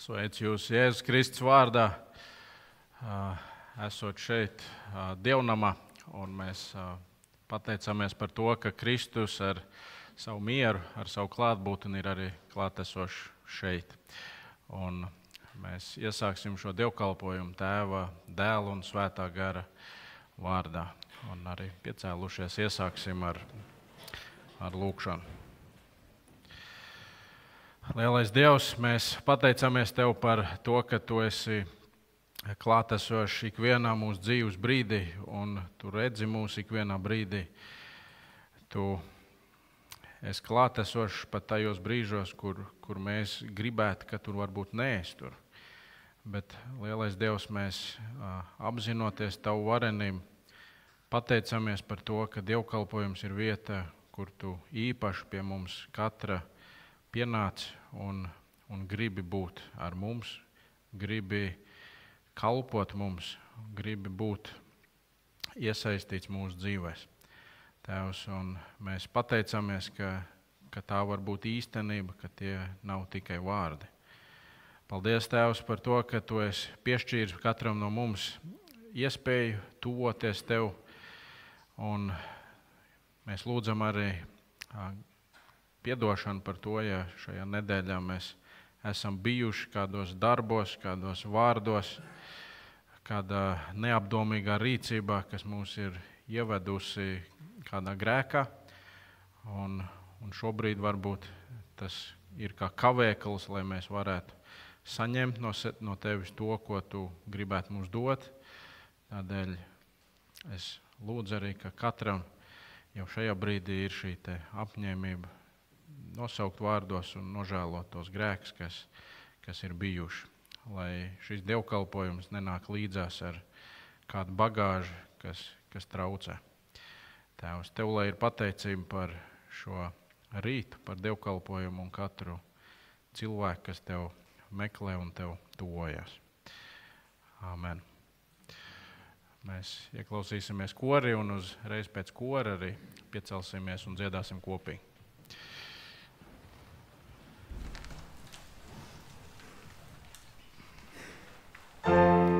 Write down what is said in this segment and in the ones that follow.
Sveicu jūs Jēzus Kristus vārdā, esot šeit dievnamā, un mēs pateicamies par to, ka Kristus ar savu mieru, ar savu klātbūtni ir arī klātesošs šeit. Un mēs iesāksim šo dievkalpojumu Tēva, Dēla un Svētā gara vārdā. Un arī piecēlušies iesāksim ar lūkšanu. Lielais Dievs, mēs pateicamies Tev par to, ka Tu esi klātesošs ikvienā mūsu dzīves brīdī, un Tu redzi mūs ikvienā brīdī. Tu esi klātesošs pat tajos brīžos, kur mēs gribētu, ka Tur varbūt neesi tur. Bet, lielais Dievs, mēs apzinoties Tavu varenību, pateicamies par to, ka dievkalpojums ir vieta, kur Tu īpaši pie mums katra pienāc un gribi būt ar mums, gribi kalpot mums, gribi būt iesaistīts mūsu dzīvēs. Tēvs, un mēs pateicamies, ka tā var būt īstenība, ka tie nav tikai vārdi. Paldies, Tēvs, par to, ka Tu esi piešķīris katram no mums iespēju tuvoties Tev, un mēs lūdzam arī piedošanu par to, ja šajā nedēļā mēs esam bijuši kādos darbos, kādos vārdos, kādā neapdomīgā rīcībā, kas mūs ir ievedusi kādā grēkā. Un šobrīd varbūt tas ir kā kavēklis, lai mēs varētu saņemt no Tevis to, ko Tu gribētu mums dot. Tādēļ es lūdzu arī, ka katram jau šajā brīdī ir šī te apņēmība nosaukt vārdos un nožēlot tos grēkus, kas ir bijuši. Lai šis dievkalpojums nenāk līdzās ar kādu bagāžu, kas traucē. Tēvs, Tev lai ir pateicība par šo rītu, par dievkalpojumu un katru cilvēku, kas Tev meklē un Tev tuvojas. Āmen. Mēs ieklausīsimies kori un uzreiz pēc kora arī piecelsimies un dziedāsim kopīgi. Oh,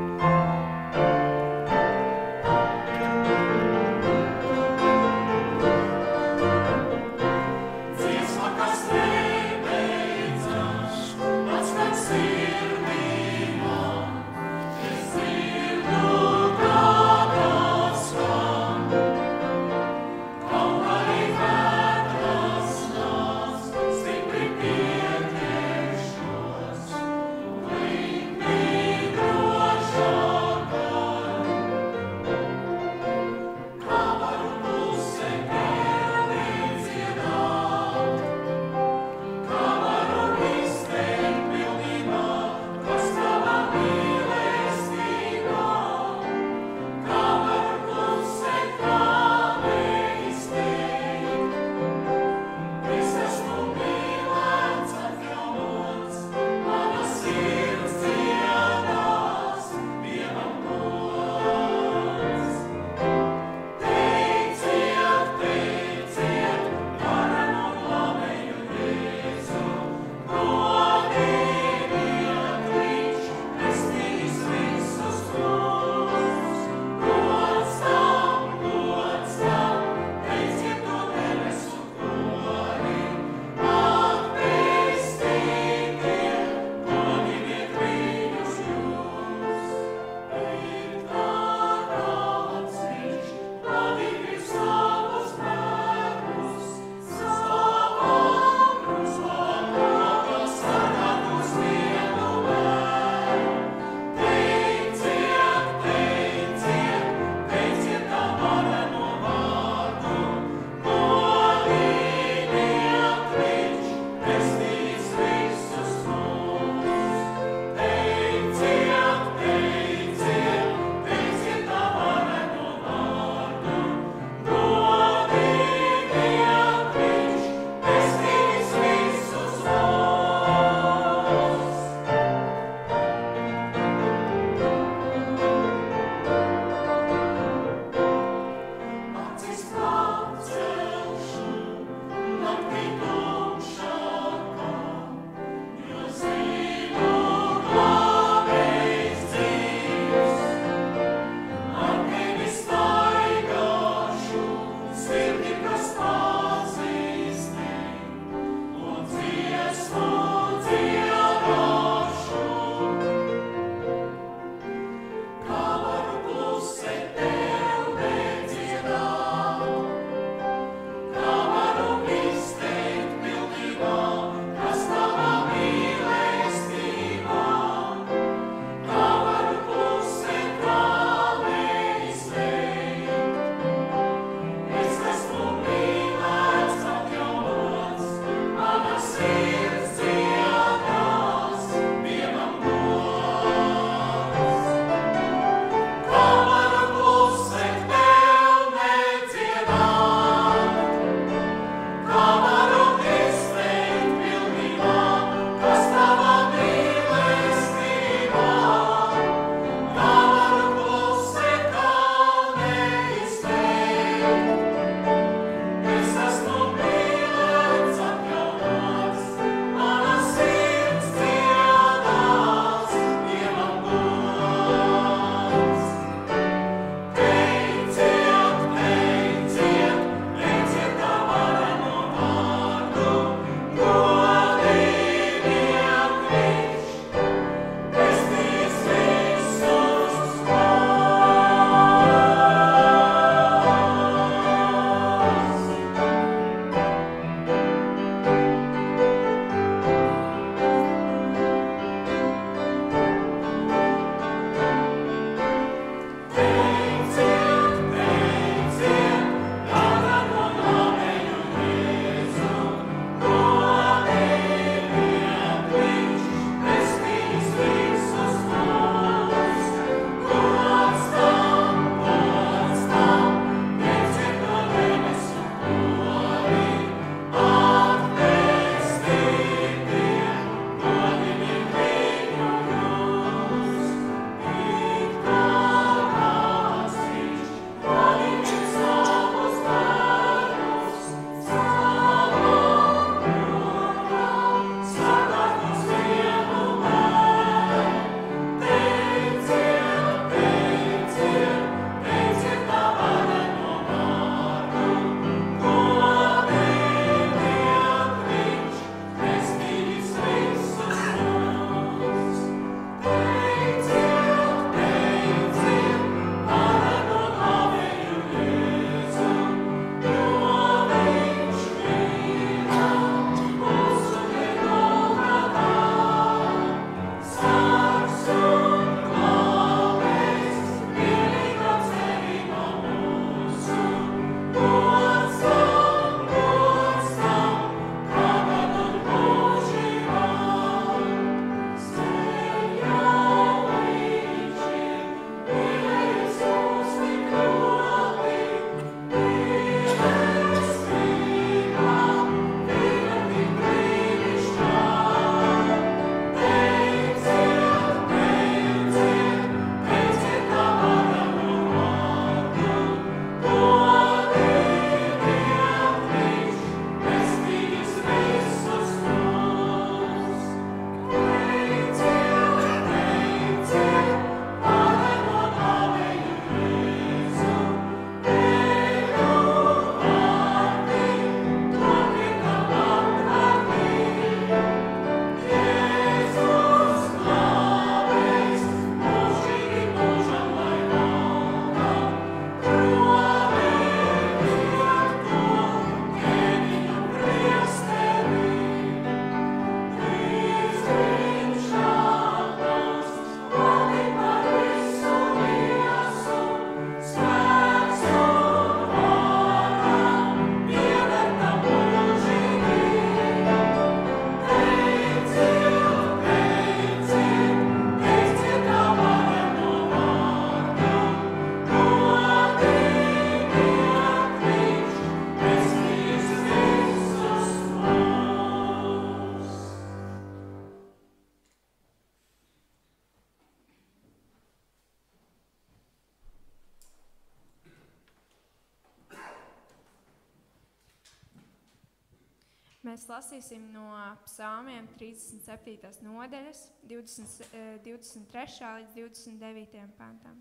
Mēs lasīsim no psalmiem 37. nodaļas, 23. līdz 29. pantam.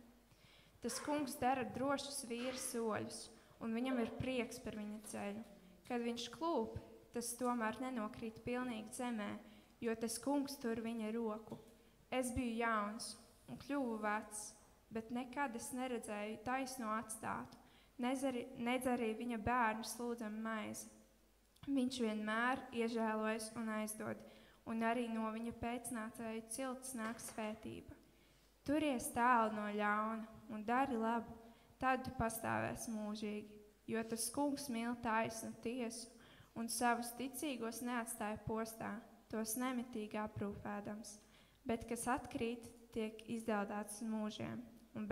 Tas kungs dara drošus vīra soļus, un viņam ir prieks par viņa ceļu. Kad viņš klūp, tas tomēr nenokrīt pilnīgi zemē, jo tas kungs tur viņa roku. Es biju jauns un kļuvu vecs, bet nekad es neredzēju taisno atstātu, nedz arī viņa bērnu slūdzam maizi. Viņš vienmēr iežēlojas un aizdod, un arī no viņa pēcnācēju cilts nāk svētība. Turies tālu no ļauna un dari labu, tad tu pastāvēsi mūžīgi, jo tas kungs mīl taisnu tiesu un savus ticīgos neatstāja postā, tos nemitīgi aprūpēdams, bet kas atkrīt, tiek izdeldāts mūžiem, un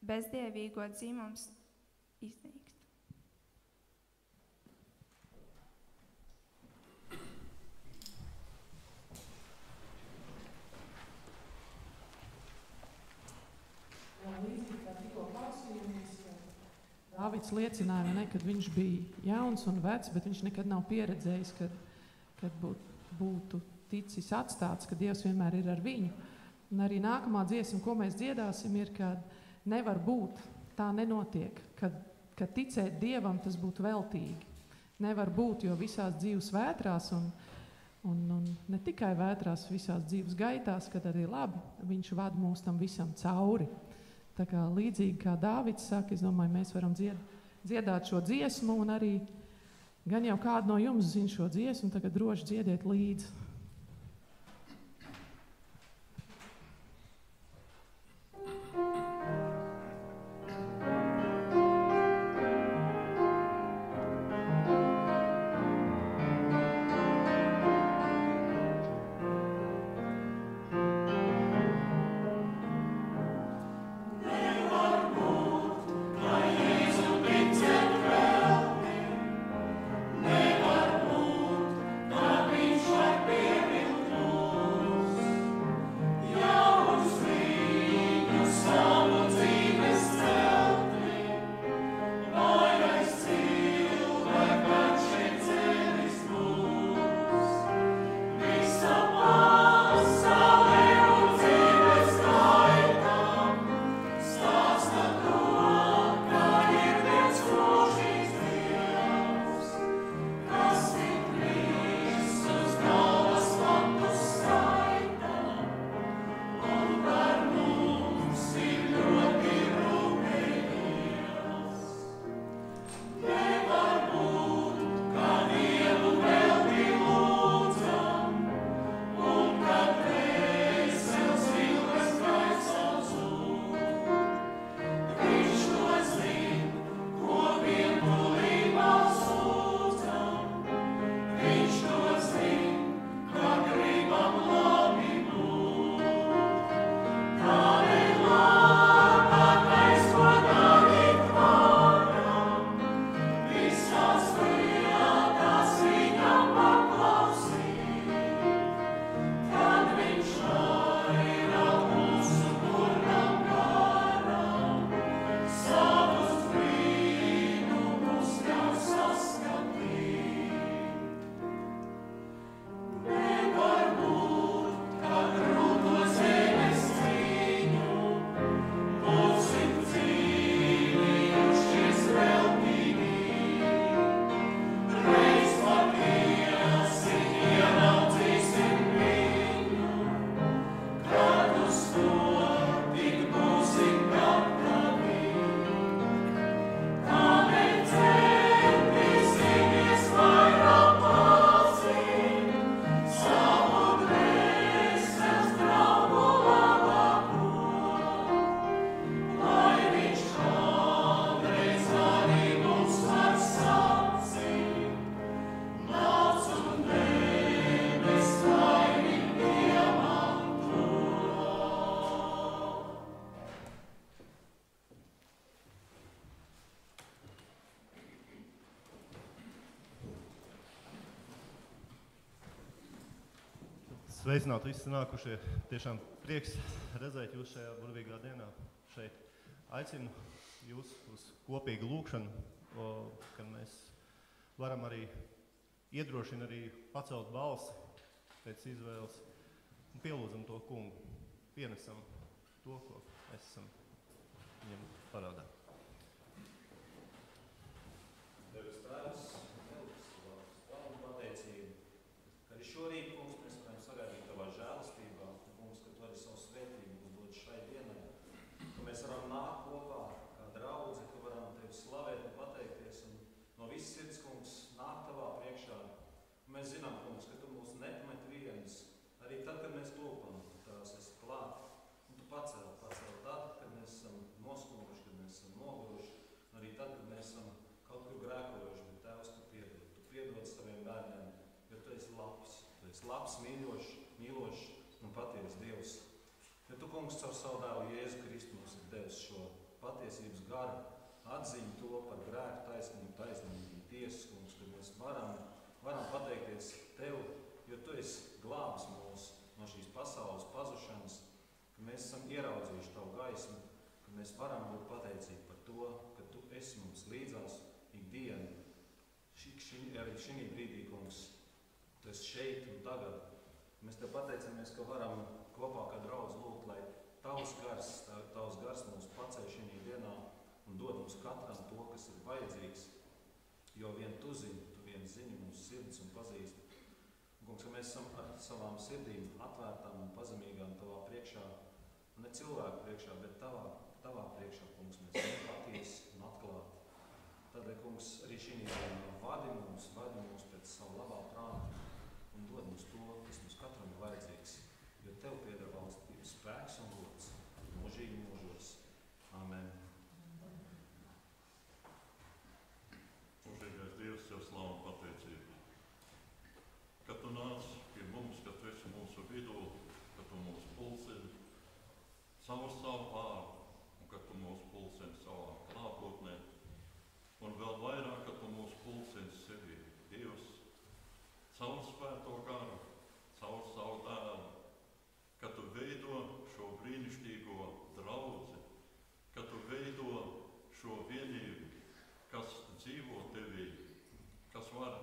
bezdievīgo dzimums iznīkst. Līdzīgi kā tikko klausījāmies, Dāvids liecināja, kad viņš bija jauns un vecs, bet viņš nekad nav pieredzējis, kad būtu ticis atstāts, ka Dievs vienmēr ir ar viņu. Un arī nākamā dziesma, ko mēs dziedāsim, ir, ka nevar būt, tā nenotiek, kad ticēt Dievam tas būtu veltīgi. Nevar būt, jo visās dzīves vētrās un ne tikai vētrās, visās dzīves gaitās, kad arī labi, viņš vada mūs tam visam cauri. Tā kā līdzīgi kā Dāvids saka, es domāju, mēs varam dziedāt šo dziesmu, un arī gan jau kādu no jums zina šo dziesmu, tagad droši dziediet līdzi. Sveicināti visi sanākušie. Tiešām prieks redzēt jūs šajā burvīgā dienā. Šeit aicinu jūs uz kopīgu lūkšanu, kad mēs varam arī iedrošina arī pacelt balsi pēc izvēles un pielūdzam to kungu. Pienesam to, ko mēs esam viņam parādā. Tevis Tēvs, Elvis, Tēvam pateicību, ka arī šorīt, kungs, mēs varam sagaidīt Tavā žēlastībā, kungs, ka Tu arī savu svētību dod šai dienai, ka mēs varam nākt kopā kā draudze, ka varam Tevi slavēt un pateikties un no visas sirds, kungs, nākt Tavā priekšā. Mēs zinām, kungs, ka Tu mūs nepamet vienus, arī tad, kad mēs lūpam, Tu Tās esi klāt. Un Tu pacēl tad, kad mēs esam noskuruši, kad mēs esam noguruši, arī tad, kad mēs esam kaut kur grēkojuši, bet Tēvs, Tu piedod. Tu piedod saviem bērniem, jo Tu esi labs. Tu esi labs, mīlošs un patiesas Dievs. Jo Tu, kungs, caur savu dēlu Jēzu Kristu mums ir devis šo patiesības garu, atziņu to par grēku taisnību tiesas, kungs, kad mēs varam pateikties Tev, jo Tu esi glābis mūs no šīs pasaules pazušanas, ka mēs esam ieraudzījuši Tavu gaismu, ka mēs varam būt pateicīgi par to, ka Tu esi mums līdzās ikdienu. Arī šī brīdī, kungs, Tu esi šeit un tagad. Mēs Tev pateicamies, ka varam kopā kā draudz lūgt, lai Tavs gars mūs paceļ šī dienā un dod mums katram to, kas ir vajadzīgs, jo vien Tu zini, Tu vien zini mūsu sirds un pazīsti. Kungs, ka mēs esam ar savām sirdīm atvērtām un pazemīgām Tavā priekšā, ne cilvēku priekšā, bet Tavā priekšā, kungs, mēs esam patiesi un atklāti. Tādēļ, kungs, arī šī dienā vadi mūs pēc savu labā prāta un dod mums to, kas mums katram ir vajadzīgs, jo Tev pieder valstība, spēks un gods mūžīgi mūžos. Amen. Mūžīgais Dievs, Tev slavu un pateicību. Kad Tu nāc pie mums, kad Tu esi mūsu vidū, kad Tu mūs pulcini savu vārdu, un kad Tu mūs pulcini savā klātbūtnē, un vēl vairāk, kad Tu mūs pulcini sevi, Dievs, caur svēto garu, caur savu dēlu, kad Tu veido šo brīnišķīgo draudzi, kad Tu veido šo vienību, kas dzīvo Tevī, kas var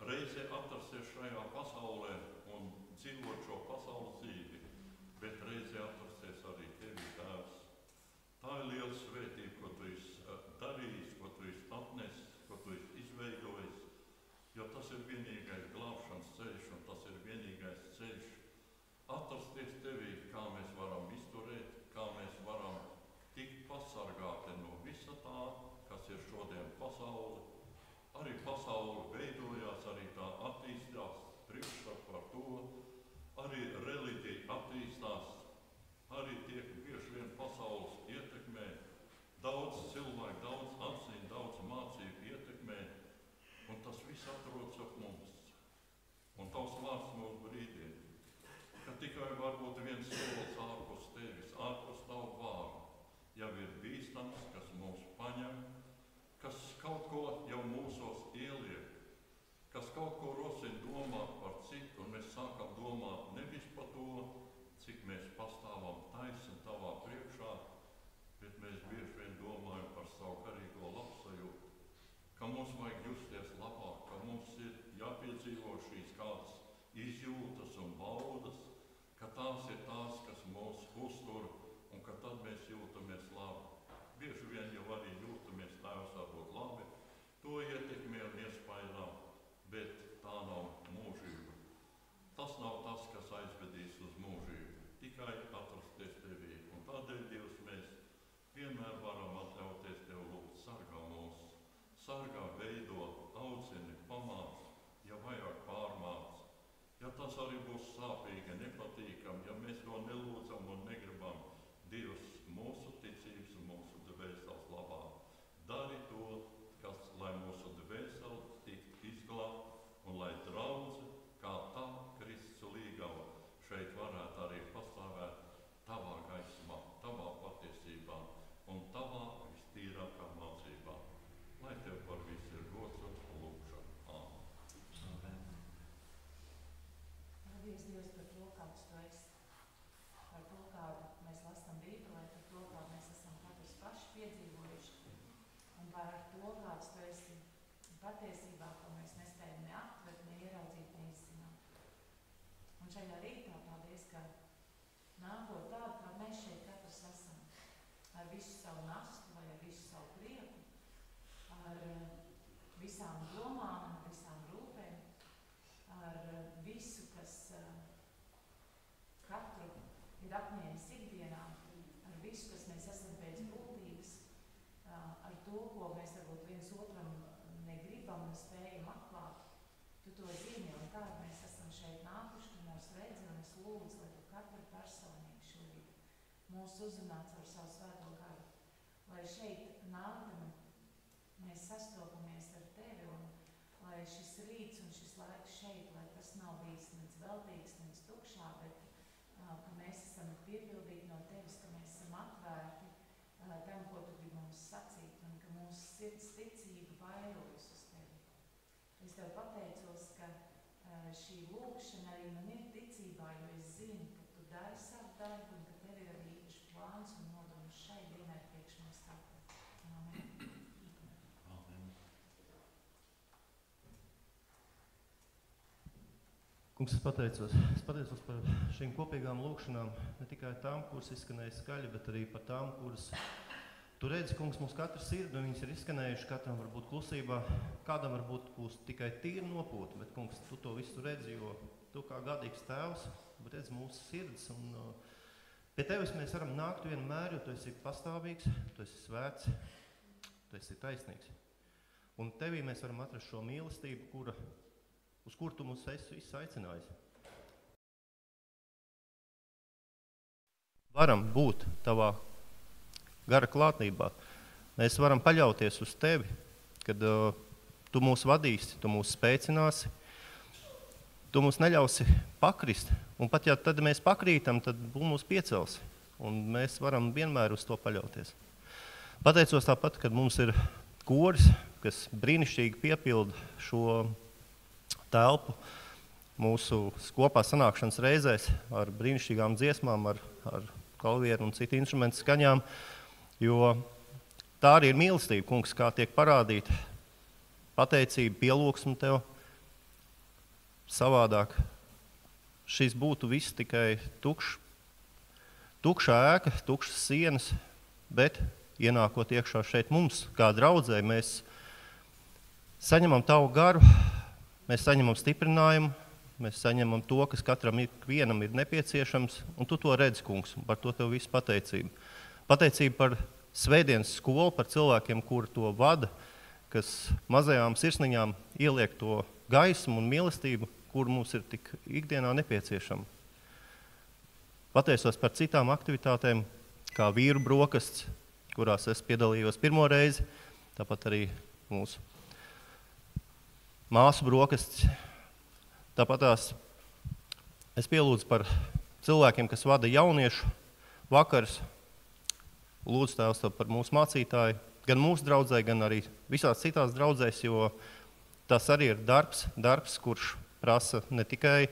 reizē atrasties šajā pasaulē un dzīvot šo pasaules dzīvi, bet reizē atrasties arī Tevī, Tēvs. Tā ir liela svētība, ko Tu esi darījis, ko Tu esi atnesis, ko Tu esi izveidojis, jo tas ir vienīgais glābšanas ceļš un tas ir vienīgais ceļš atrasties Tevī, kā mēs varam izturēt, kā mēs varam tikt pasargāti no visa tā, kas ir šodien pasaule. Arī pasaule veidojās, arī tā attīstās, priekšstats par to, arī reliģija attīstās, arī tiek bieži vien pasaules ietekmē, daudz cilvēku, daudz apziņu, daudz mācību ietekmē, un tas viss atrodas ap mums. Un Tavs vārds mūs brīdina, ka tikai varbūt viens solis ārpus Tevis, ārpus Tavu vārdu, jau ir bīstams, kas mūs paņem, kas kaut ko jau mūsos ieliek, kas kaut ko rosina domāt par citu, un mēs sākam domāt nevis par to, cik mēs pastāvam taisni Tavā priekšā, bet mēs bieži vien domājam par savu garīgo labsajūtu, ka mums vajag justies labāk, ka mums ir jāpiedzīvo šīs kādas izjūtas un baudas, ka tās ir tās, kas mūs uztur, un ka tad mēs jūtamies labi. Bieži vien jau arī jūtamies Tēvs varbūt labi, to ietekmē un iespaidā, bet tā nav mūžība. Tas nav tas, kas aizvedīs uz mūžību, tikai atrasties Tevī. Un tādēļ, Dievs, mēs vienmēr varam atļauties Tev lūgt, sargā mūs, sargā, veido, audzini, pamāc, ja vajag pārmāc. Ja tas arī būs sāpīgi, nepatīkam, ja mēs to nelūdzam un negribam, Dievs, mūsu ticības un mūsu dvēseles labā. Dari to, kas, lai mūsu dvēsele tiktu izglābta un lai draudze, kā tā Kristus līgava, šeit varētu arī pastāvēt Tavā gaismā, Tavā patiesībā un Tavā vistīrākā mācībā. Lai Tev par visu ir gods un lūgšana. Amen. Paldies, Dievs, par to, kāds Tu esi. Par to, kādu mēs lasām Bībelē, par to, kādu mēs esam katrs paši piedzīvojuši. Un par to, kāds Tu esi patiesībā, ko mēs nespējam ne aptvert, ne ieraudzīt, ne izzināt. Un šajā rītā paldies, ka nākot tādu, kā mēs šeit katrs esam, ar visu savu nastu vai ar visu savu prieku, ar visām domām, ar visām rūpēm, ar visu, kas katru ir apņēmis ikdienā, ar visu, kas mēs esam pēc būtības, ar to, ko mēs varbūt viens otram negribam un spējam atklāt. Tu to zini, un tā mēs esam šeit nākuši, tu mūs redzi, un es lūdzu, lai tu katru personīgi šorīt mūs uzrunāts ar savu svēto garu, lai šeit nākdami mēs sastopamies ar tevi, un lai šis rīts un šis laiks šeit, lai tas nav bijis nec veltīgs, nec tukšā, bet ka mēs esam piepildīti no tevis, ka mēs esam atvērti tam, ko tu gribi mums sacīt, un ka mūsu sirds ticība vairojas uz tevi. Es tev pateicos, ka šī lūkšana arī man ir ticībā, jo es zinu, ka tu dari savu darbu un ka tev ir arī īpaši plāns un nodoms šai dienai priekš mums tāpēc. Amen. Amen. Kungs, es pateicos par šīm kopīgām lūkšanām, ne tikai tām, kuras izskanēja skaļi, bet arī par tām, kuras tu redzi, Kungs, mums katra sirdi, un viņas ir izskanējuši, katram varbūt klusībā, kādam varbūt būs tikai tīri nopūta, bet, Kungs, tu to visu redzi, jo tu kā gadīgs tēvs, bet redzi mūsu sirds, un pie tevis mēs varam nākt vienmēr, jo tu esi pastāvīgs, tu esi svēts, tu esi taisnīgs. Un tevī mēs varam atrast šo mīlestību, uz kuru tu mūs esi visus aicinājis. Varam būt tavā gara klātnībā. Mēs varam paļauties uz tevi, kad tu mūs vadīsi, tu mūs spēcināsi, tu mūs neļausi pakrist. Un pat ja tad mēs pakrītam, tad mūs piecelsi. Un mēs varam vienmēr uz to paļauties. Pateicos tāpat, kad mums ir koris, kas brīnišķīgi piepilda šo telpu mūsu kopā sanākšanas reizēs ar brīnišķīgām dziesmām, ar kalvieru un citu instrumentu skaņām, jo tā arī ir mīlestība, Kungs, kā tiek parādīta pateicība, pielūgsme tev savādāk. Šis būtu viss tikai tukša ēka, tukšas sienas, bet ienākot iekšā šeit mums, kā draudzē, mēs saņemam tavu garu, mēs saņemam stiprinājumu, mēs saņemam to, kas katram ikvienam ir nepieciešams, un tu to redzi, Kungs, un par to tev visu pateicību. Pateicība par svētdienas skolu, par cilvēkiem, kuri to vada, kas mazajām sirsniņām ieliek to gaismu un mīlestību, kur mums ir tik ikdienā nepieciešama. Pateicos par citām aktivitātēm, kā vīru brokasts, kurās es piedalījos pirmo reizi, tāpat arī mūsu māsu brokasts. Tāpatās es pielūdzu par cilvēkiem, kas vada jauniešu vakars. Lūdzu Tēvs par mūsu mācītāju, gan mūsu draudzē, gan arī visās citās draudzēs, jo tas arī ir darbs, kurš prasa ne tikai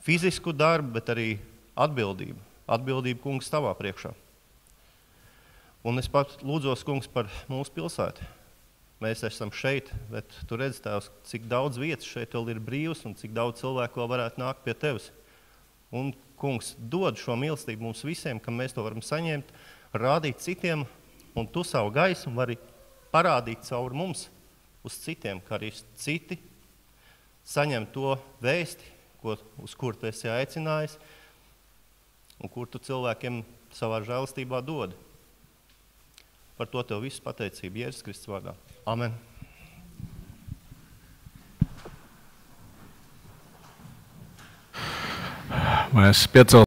fizisku darbu, bet arī atbildību. Atbildību, Kungs, tavā priekšā. Un es pat lūdzos, Kungs, par mūsu pilsētu. Mēs esam šeit, bet tu redzi, Tēvs, cik daudz vietas šeit vēl ir brīvs un cik daudz cilvēku vēl varētu nākt pie tevis. Un, Kungs, dod šo mīlestību mums visiem, ka mēs to varam saņemt, rādīt citiem, un tu savu gaismu vari parādīt caur mums uz citiem, kā arī citi saņem to vēsti, uz kur tu esi aicinājis un kur tu cilvēkiem savā žēlastībā dod. Par to tev visu pateicību Jēzus Kristus vārdā. Amen. Mēs piecelsim.